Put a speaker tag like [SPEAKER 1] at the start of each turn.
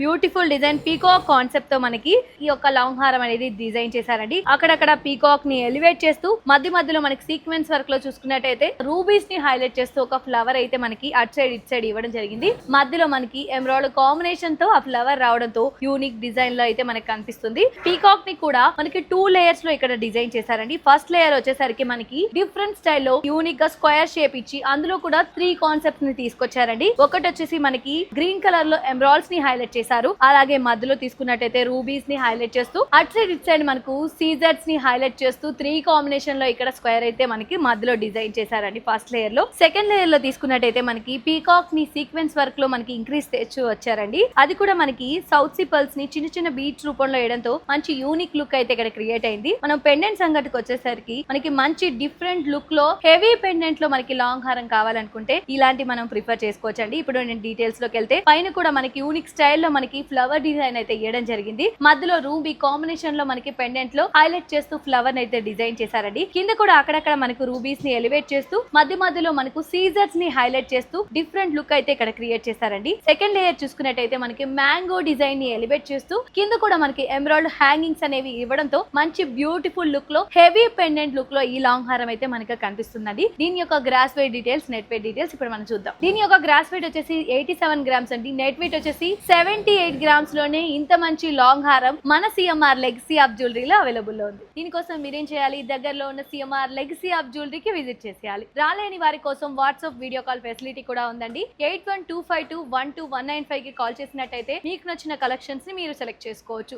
[SPEAKER 1] Beautiful design peacock concept తో మనకి ఈ యొక్క లాంగ్ హారం అనేది డిజైన్ చేశారండి. అక్కడక్కడ పీకాక్ ని ఎలివేట్ చేస్తూ మధ్య మధ్యలో మనకి సీక్వెన్స్ వర్క్ లో చూసుకున్నట్టయితే రూబీస్ ని హైలైట్ చేస్తూ ఒక ఫ్లవర్ అయితే మనకి అటు సైడ్ ఇటు సైడ్ ఇవ్వడం జరిగింది. మధ్యలో మనకి ఎమరాల్డ్ కాంబినేషన్ తో ఆ ఫ్లవర్ రావడంతో యూనిక్ డిజైన్ లో అయితే మనకి కనిపిస్తుంది. పీకాక్ ని కూడా మనకి 2 లేయర్స్ లో ఇక్కడ డిజైన్ చేశారండి. ఫస్ట్ లేయర్ వచ్చేసరికి మనకి డిఫరెంట్ స్టైల్లో యూనిక్ గా స్క్వేర్ షేప్ ఇచ్చి అందులో కూడా 3 కాన్సెప్ట్స్ ని తీసుకొచ్చారండి. ఒకటి వచ్చేసి మనకి గ్రీన్ కలర్ లో ఎమరాల్డ్స్ ని హైలైట్ చేశారు. అలాగే మధ్యలో తీసుకున్నట్టయితే రూబీస్ ని హైలైట్ చేస్తూ అటు సైడ్ ఇటు సైడ్ మనకు సీజర్స్ ని హైలైట్ చేస్తూ 3 కాంబినేషన్ లో ఇక్కడ స్క్వేర్ అయితే మనకి మధ్యలో డిజైన్ చేశారండి ఫస్ట్ లేయర్ లో. సెకండ్ లేయర్ లో తీసుకున్నట్టయితే మనకి పీకాక్ ని సీక్వెన్స్ వర్క్ లో మనకి ఇంక్రీజ్ తెచ్చు వచ్చారండి. అది కూడా మనకి సౌత్ సిపల్స్ ని చిన్న చిన్న బీట్స్ రూపంలో వేయడంతో మంచి యూనిక్ లుక్ అయితే ఇక్కడ క్రియేట్ అయింది. మనం పెండెంట్ సంగతికి వచ్చేసరికి మనకి మంచి డిఫరెంట్ లుక్ లో హెవీ పెండెంట్ లో మనకి లాంగ్ హారం కావాలనుకుంటే ఇలాంటి మనం ప్రిఫర్ చేసుకోవచ్చండి. ఇప్పుడు నేను డీటెయిల్స్ లోకి వెళ్తే పైన కూడా మనకి యూనిక్ స్టైల్ లో మనకి ఫ్లవర్ డిజైన్ అయితే ఇవ్వడం జరిగింది. మధ్యలో రూబీ కాంబినేషన్ లో మనకి పెండెంట్ లో హైలైట్ చేస్తూ ఫ్లవర్ అయితే డిజైన్ చేశారండి. కింద కూడా అక్కడక్కడ మనకు రూబీస్ ని ఎలివేట్ చేస్తూ మధ్య మధ్యలో మనకు సీజర్స్ ని హైలైట్ చేస్తూ డిఫరెంట్ లుక్ అయితే ఇక్కడ క్రియేట్ చేశారండి. సెకండ్ లేయర్ చూసుకున్నట్టయితే మనకి మ్యాంగో డిజైన్ ని ఎలివేట్ చేస్తూ కింద కూడా మనకి ఎమరాల్డ్ హ్యాంగింగ్స్ అనేవి ఇవ్వడంతో మంచి బ్యూటిఫుల్ లుక్ లో హెవీ పెండెంట్ లుక్ లో ఈ లాంగ్ హారం అయితే మనకి కనిపిస్తుంది. దీని యొక్క gross weight details, net weight details ఇప్పుడు మనం చూద్దాం. దీని యొక్క గ్రాస్ వెయిట్ వచ్చేసి 87 గ్రామ్స్ అండి. నెట్ వెయిట్ వచ్చేసి 78 గ్రామ్స్ లోనే ఇంత మంచి లాంగ్ హారం మన సిఎంఆర్ లెగసీ ఆఫ్ జ్యువెలరీలో అవైలబుల్ లో ఉంది. దీనికోసం మీరేం చేయాలి, దగ్గరలో ఉన్న సిఎంఆర్ లెగసీ ఆఫ్ జ్యువెలరీకి విజిట్ చేసేయాలి. రాలేని వారి కోసం వాట్సాప్ వీడియో కాల్ ఫెసిలిటీ కూడా ఉందండి. 8125212195 కి కాల్ చేసినట్టయితే మీకు నచ్చిన కలెక్షన్స్ ని మీరు సెలెక్ట్ చేసుకోవచ్చు.